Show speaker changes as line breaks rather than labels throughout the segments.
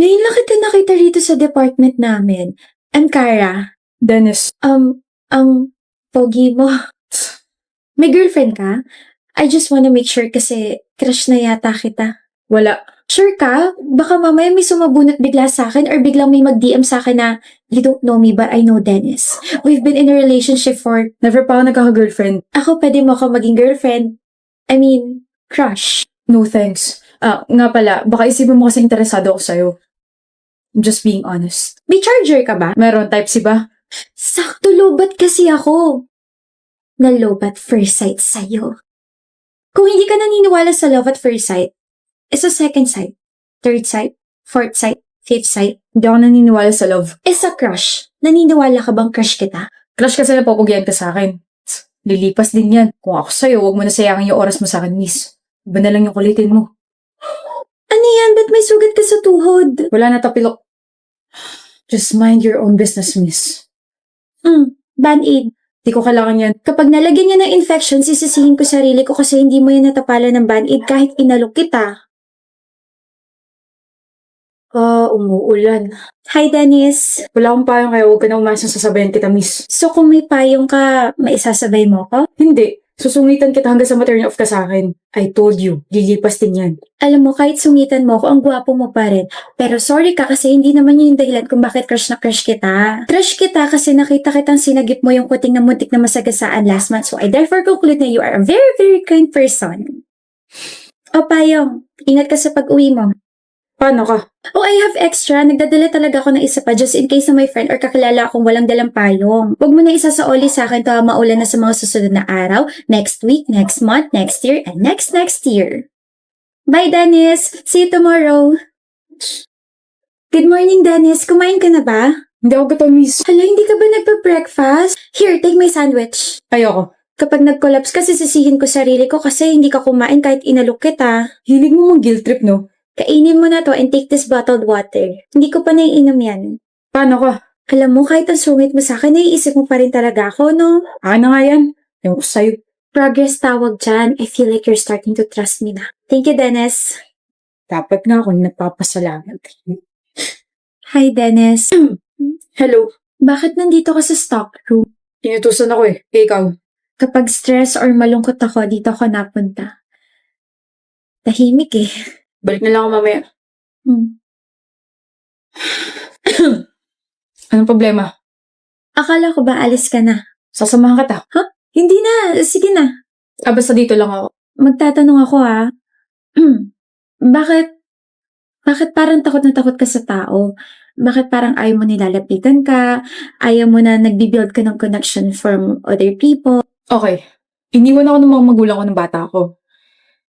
Ngayon lang kita nakita rito sa department namin. I'm Kara.
Dennis.
Ang pogi mo. May girlfriend ka? I just wanna make sure kasi crush na yata kita.
Wala.
Sure ka? Baka mamaya may sumabunot bigla sa akin or biglang may mag-DM sa akin na you don't know me but I know Dennis. We've been in a relationship for...
Never pa ako nagkaka-girlfriend.
Ako pwede mo ako maging girlfriend. I mean, crush.
No thanks. Nga pala, baka isipin mo kasi interesado ako sa'yo. I'm just being honest.
May charger ka ba?
Meron, Type-C ba?
Sakto lobat kasi ako. Nalobat first sight sa'yo. Kung hindi ka naniniwala sa love at first sight, sa second sight, third sight, fourth sight, fifth sight,
Hindi ako naniniwala sa love.
sa crush. Naniniwala ka bang crush kita?
Crush kasi napapugyan ka sa akin. Lilipas din yan. Kung ako sa'yo, huwag mo na sayangin yung oras mo sa akin, miss. Iba na lang yung kulitin mo.
Ano yan? Ba't may sugat ka sa tuhod?
Wala na tapilok. Just mind your own business, miss.
Band-aid.
Di ko kailangan yan.
Kapag nalagyan niya ng infection, sisisihin ko sarili ko kasi hindi mo yan natapalan ng band-aid kahit inalok kita. Umuulan. Hi, Dennis.
Wala akong payong kaya huwag ka na umasang sasabayan kita, miss.
So kung may payong ka, maisasabay mo ko?
Hindi. Susungitan kita hanggang sa ma-turn off ka sa akin. I told you, lilipas din yan.
Alam mo, kahit sungitan mo ko, ang gwapo mo pa rin. Pero sorry ka kasi hindi naman yun yung dahilan kung bakit crush na crush kita. Crush kita kasi nakita kitang sinagip mo yung kuting na muntik na masagasaan last month. So I therefore conclude na you are a very, very kind person. O payong, ingat ka sa pag-uwi mo.
Paano ka?
Oh, I have extra. Nagdadala talaga ako ng isa pa just in case na may friend or kakilala akong walang dalang payong. Huwag mo na isa sa oli sa akin to maulan na sa mga susunod na araw, next week, next month, next year, and next year. Bye, Dennis! See you tomorrow! Good morning, Dennis. Kumain ka na ba?
Hindi ako gutom, miss.
Hala, hindi ka ba nagpa-breakfast? Here, take my sandwich.
Ayoko.
Kapag nag-collapse kasi sisihin ko sarili ko kasi hindi ka kumain kahit inalok kita.
Hilig mo mang guilt trip, no?
Kainin mo na to and take this bottled water. Hindi ko pa naiinom yan.
Paano ka?
Alam mo, kahit ang sungit mo sa akin, naiisip mo pa rin talaga ako, no?
Ano nga yan? Ewan ko sa'yo.
Progress tawag dyan. I feel like you're starting to trust me na. Thank you, Dennis.
Dapat nga akong nagpapasalamat.
Hi, Dennis.
Hello.
Bakit nandito ka sa stock room?
Inutusan ako eh. Ikaw.
Kapag stress or malungkot ako, dito ako napunta. Tahimik eh.
Balik na lang ako mamaya. Anong problema?
Akala ko ba alis ka na?
Sasamahan kita.
Hindi na. Sige na.
Basta dito lang ako.
Magtatanong ako Bakit parang takot na takot ka sa tao? Bakit parang ayaw mo nilalapitan ka? Ayaw mo na nagbibuild ka ng connection from other people?
Okay. Iniwan ako ng mga magulang ko ng bata ko.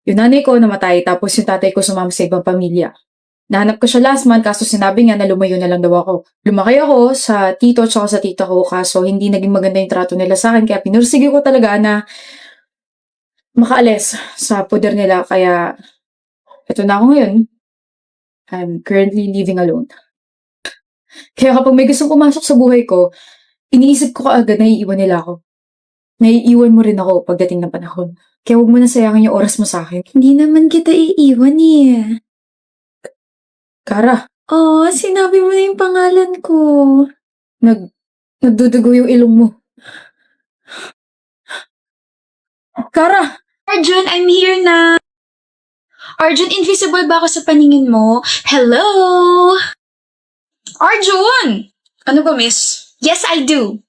Yung nanay ko namatay, tapos yung tatay ko sumama sa ibang pamilya. Nahanap ko siya last month, kaso sinabi niya na lumayo na lang daw ako. Lumaki ako sa tito at sa tita ko, kaso hindi naging maganda yung trato nila sa akin, kaya pinursige ko talaga na makaalis sa poder nila, kaya eto na ako ngayon. I'm currently living alone. Kaya kapag may gustong pumasok sa buhay ko, iniisip ko kaagad na iiwan nila ako. Naiiwan mo rin ako pagdating ng panahon. Kaya huwag mo na sayangin yung oras mo sa akin.
Hindi naman kita iiwan eh.
Kara,
Oh, sinabi mo na yung pangalan ko.
nagdudugo yung ilong mo. Kara!
Arjun, I'm here na. Arjun, invisible ba ako sa paningin mo? Hello? Arjun! Ano ba, miss? Yes, I do.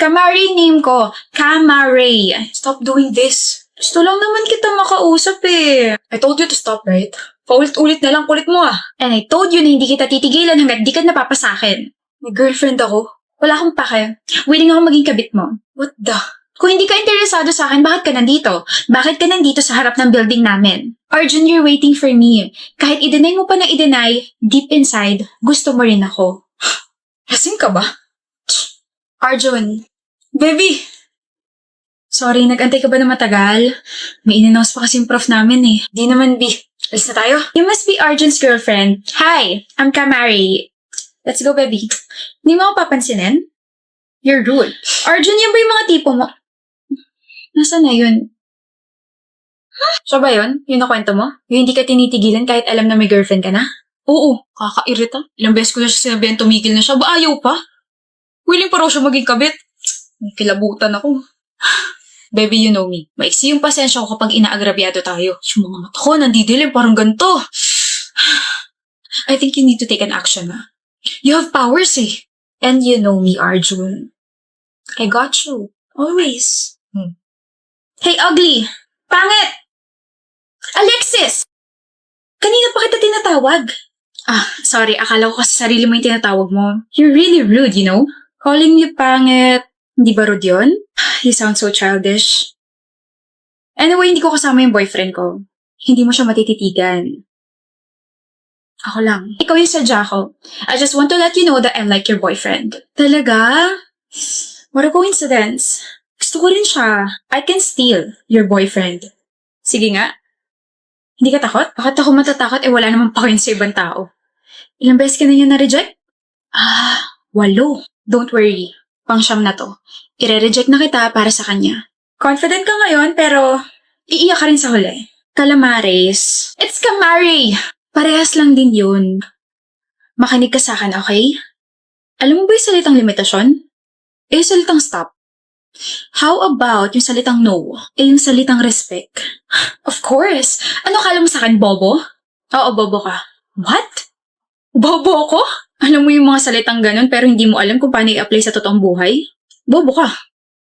Kamari name ko. Kamaray. Stop doing this. Gusto lang naman kita makausap eh.
I told you to stop, right?
Paulit-ulit na lang kulit mo ah. And I told you na hindi kita titigilan hanggat di ka napapasakin.
May girlfriend ako.
Wala akong pake. Willing ako maging kabit mo.
What the?
Kung hindi ka interesado sa akin, bakit ka nandito? Bakit ka nandito sa harap ng building namin? Arjun, you're waiting for me. Kahit i-deny mo pa na i-deny, deep inside, gusto mo rin ako.
Lasing ka ba?
Arjun,
Baby!
sorry, nag-antay ka ba na matagal? May in-announce pa kasi yung prof namin eh.
Di naman, B. Alis na tayo?
You must be Arjun's girlfriend. Hi, I'm Kamari. Let's go, baby. Hindi mo ako papansinin? You're rude. Arjun, yan ba yung mga tipo mo? Nasaan na yun? Siya ba yun? Yung nakwento mo? Yung hindi ka tinitigilan kahit alam na may girlfriend ka na?
Oo, kakairita. Ilang beses ko na siya sinabihan tumigil na siya. Ba ayaw pa? Willing pa raw siya maging kabit. Kilabutan ako. Baby, you know me. Maiksi yung pasensya ko kapag inaagrabyado tayo. Yung mga mata ko, nandidilim, parang ganito. I think you need to take an action, ha? You have powers, eh. And you know me, Arjun. I got you. Always. Hey, ugly! Pangit! Alexis! Kanina pa kita tinatawag. Sorry. Akala ko kasi sarili mo yung tinatawag mo. You're really rude, you know? Calling me pangit. Hindi ba rude yun? You sound so childish. Anyway, hindi ko kasama yung boyfriend ko. Hindi mo siya matititigan. Ako lang. Ikaw yung sadya ko. I just want to let you know that I'm like your boyfriend. Talaga? What a coincidence. Gusto ko rin siya. I can steal your boyfriend. Sige nga. Hindi ka takot? Bakit ako matatakot? Wala namang pakin sa ibang tao. Ilang beses ka na niya na-reject? 8. Don't worry. Pang-siyam na to. Ire-reject na kita para sa kanya. Confident ka ngayon, pero iiyak ka rin sa huli. Calamares. It's Camare! Parehas lang din yun. Makinig ka sa akin, okay? Alam mo ba yung salitang limitasyon? Yung salitang stop. How about yung salitang no? Yung salitang respect? Of course! Ano kala mo sa akin, bobo? Oo, bobo ka. What? Bobo ako? Alam mo yung mga salitang ganun pero hindi mo alam kung paano i-apply sa totoong buhay? Bobo ka.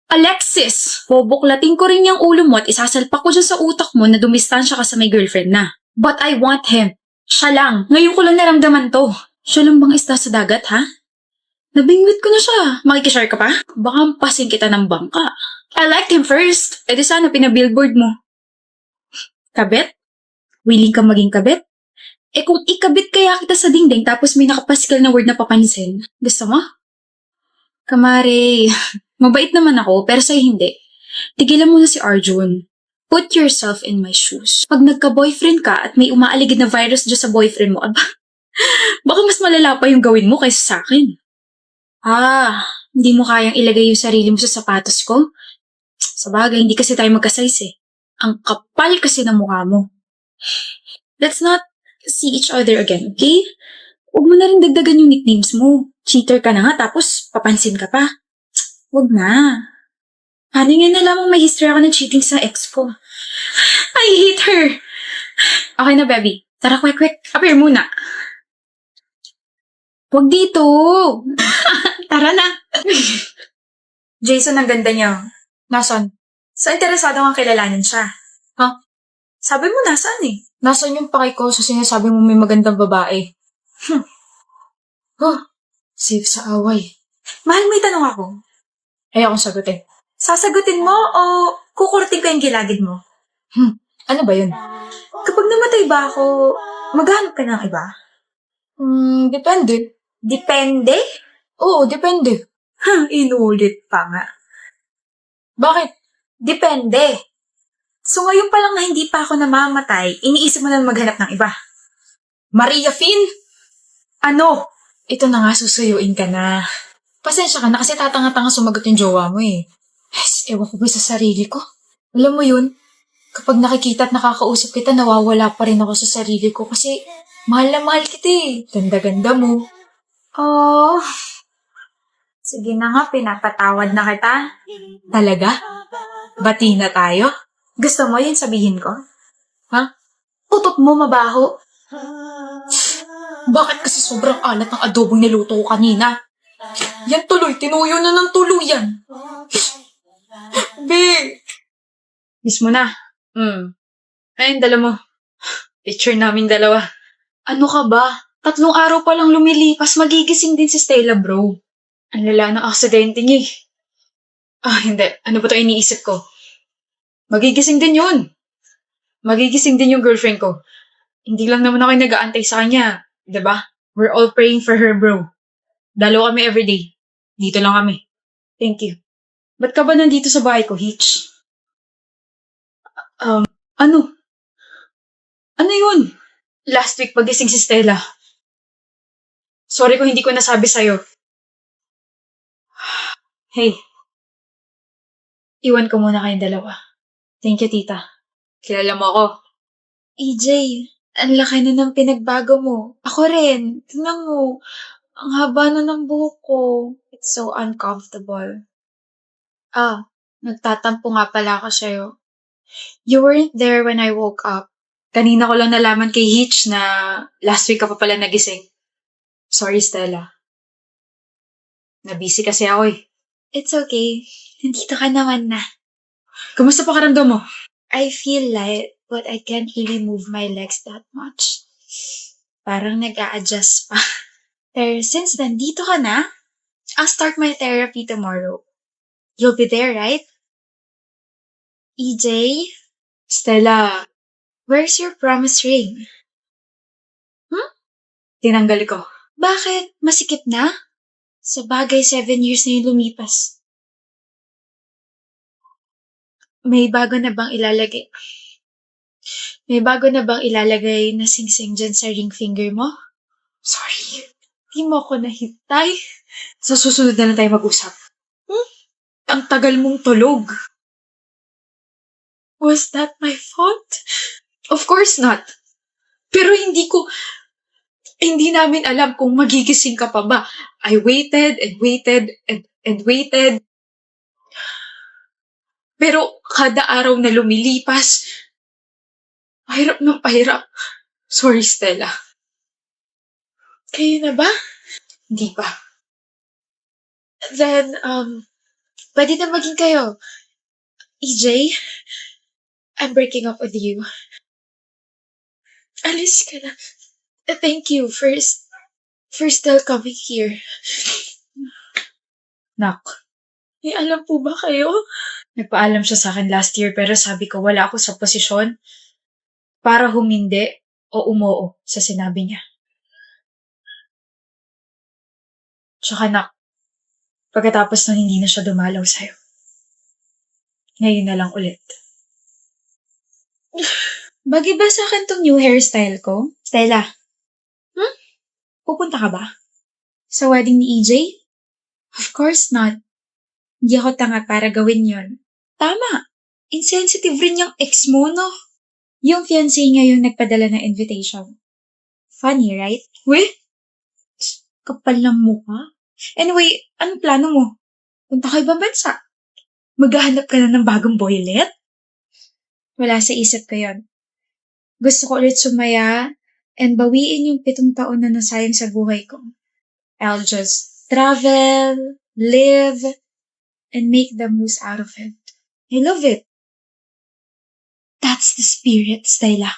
Alexis! Boboklating ko rin yung ulo mo at isasalpak ko dyan sa utak mo na dumistansya ka sa may girlfriend na. But I want him. Siya lang. Ngayon ko lang naramdaman to. Siya lang bang isda sa dagat, ha? Nabingwit ko na siya. Makikishare ka pa? Baka pasin kita ng bangka. I liked him first. Di sana pinabillboard mo. Kabit? Willing ka maging kabit? Kung ikabit kaya kita sa dingding tapos may nakapasikal na word na papansin, gusto mo? Kamare, mabait naman ako pero sa'yo hindi. Tigilan mo na si Arjun. Put yourself in my shoes. Pag nagka-boyfriend ka at may umaaligid na virus dyan sa boyfriend mo, baka mas malala pa yung gawin mo kaysa sa akin. Hindi mo kayang ilagay yung sarili mo sa sapatos ko? Sabagay, hindi kasi tayo magka-size eh. Ang kapal kasi ng mukha mo. Let's not see each other again, okay? Huwag mo na rin dagdagan yung nicknames mo. Cheater ka na nga, tapos papansin ka pa. Huwag na. Paano nga na lamang may history ako ng cheating sa ex ko? I hate her! Okay na, baby. Tara, quick. Appear muna. Huwag dito! Tara na! Jason, ang ganda niya. Nasaan? So, interesado kang kilalanin siya. Sabi mo, nasaan eh?
Nasaan yung paki ko sa sinasabi mo may magandang babae? Safe sa away.
Mahal, may tanong ako.
Ayokong sagutin.
Sasagutin mo o kukurting ko yung gilagid mo?
Ano ba yun?
Kapag namatay ba ako, maghanap ka ng iba?
Depende.
Depende?
Oo, depende.
Inulit pa nga.
Bakit?
Depende. So ngayon pa lang na hindi pa ako namamatay, iniisip mo na maghanap ng iba.
Maria Finn!
Ano?
Ito na nga, susuyuin ka na. Pasensya ka na kasi tatanga-tanga sumagot yung jowa mo eh. Ewan ko ba sa sarili ko? Alam mo yun, kapag nakikita at nakakausap kita, nawawala pa rin ako sa sarili ko kasi mahal na mahal kita eh. Ganda-ganda mo.
Oh, sige na nga, pinapatawad na kita.
Talaga? Bati na tayo?
Gusto mo yun sabihin ko? Utot mo mabaho.
Bakit kasi sobrang alat ng adobong niluto ko kanina? Yan tuloy, tinuyo na ng tuluyan. Be!
Miss mo na. Ayun, dala mo. Picture namin dalawa. Ano ka ba? 3 araw pa lang lumilipas, magigising din si Stella, bro. Ang lala ng aksidente niya eh. Hindi. Ano ba to iniisip ko? Magigising din yun. Magigising din yung girlfriend ko. Hindi lang naman ako yung nag-aantay sa kanya. 'Di ba? We're all praying for her, bro. Dalo kami everyday. Dito lang kami. Thank you. Ba't ka ba nandito sa bahay ko, Hitch? Ano? Ano yun? Last week pagising si Stella. Sorry kung hindi ko nasabi sa'yo. Hey. Iwan ko muna kayong dalawa. Thank you, tita. Kilala mo ako.
EJ,
Ang laki na ng pinagbago mo. Ako rin. Tingnan mo. Ang haba na ng buhok ko. It's so uncomfortable. Nagtatampo nga pala ako sa'yo. You weren't there when I woke up. Kanina ko lang nalaman kay Hitch na last week ka pa pala nagising. Sorry, Stella. Nabisi kasi ako eh. It's okay. Nandito ka naman na. Kamusta pakiramdam mo? I feel light, but I can't really move my legs that much. Parang nag-a-adjust pa. Pero since nandito ka na, I'll start my therapy tomorrow. You'll be there, right? EJ? Stella, where's your promise ring? Tinanggal ko. Bakit? Masikip na? Sa bagay, 7 years na yung lumipas. May bago na bang ilalagay? May bago na bang ilalagay na singsing dyan sa ring finger mo? Sorry. Di mo ako nahintay. Sa susunod na lang tayo mag-usap. Ang tagal mong tulog. Was that my fault? Of course not. Pero hindi namin alam kung magigising ka pa ba. I waited and waited and waited. Pero kada araw na lumilipas, pahirap ng pahirap. Sorry, Stella. Kayo na ba? Hindi pa. Then, pwede na maging kayo. EJ, I'm breaking up with you. Alis ka na. Thank you for still coming here. Nak, may alam po ba kayo? Nagpaalam siya sa akin last year pero sabi ko wala ako sa posisyon para humindi o umoo sa sinabi niya. Tsaka nak, pagkatapos nang hindi na siya dumalaw sa'yo. Ngayon na lang ulit. Bagay ba sa akin tong new hairstyle ko? Stella, pupunta ka ba? Sa wedding ni EJ? Of course not. Hindi ako tanga para gawin yon. Tama. Insensitive rin yung ex mo, no? Yung fiancé niya yung nagpadala ng invitation. Funny, right? Weh? Kapal ng mukha. Anyway, anong plano mo? Punta ka ibang bansa? Maghahanap ka na ng bagong boylet? Wala sa isip ko yon. Gusto ko ulit sumaya and bawiin yung 7 taon na nasayang sa buhay ko. I'll just travel, live, and make the most out of it. I love it. That's the spirit, Stella.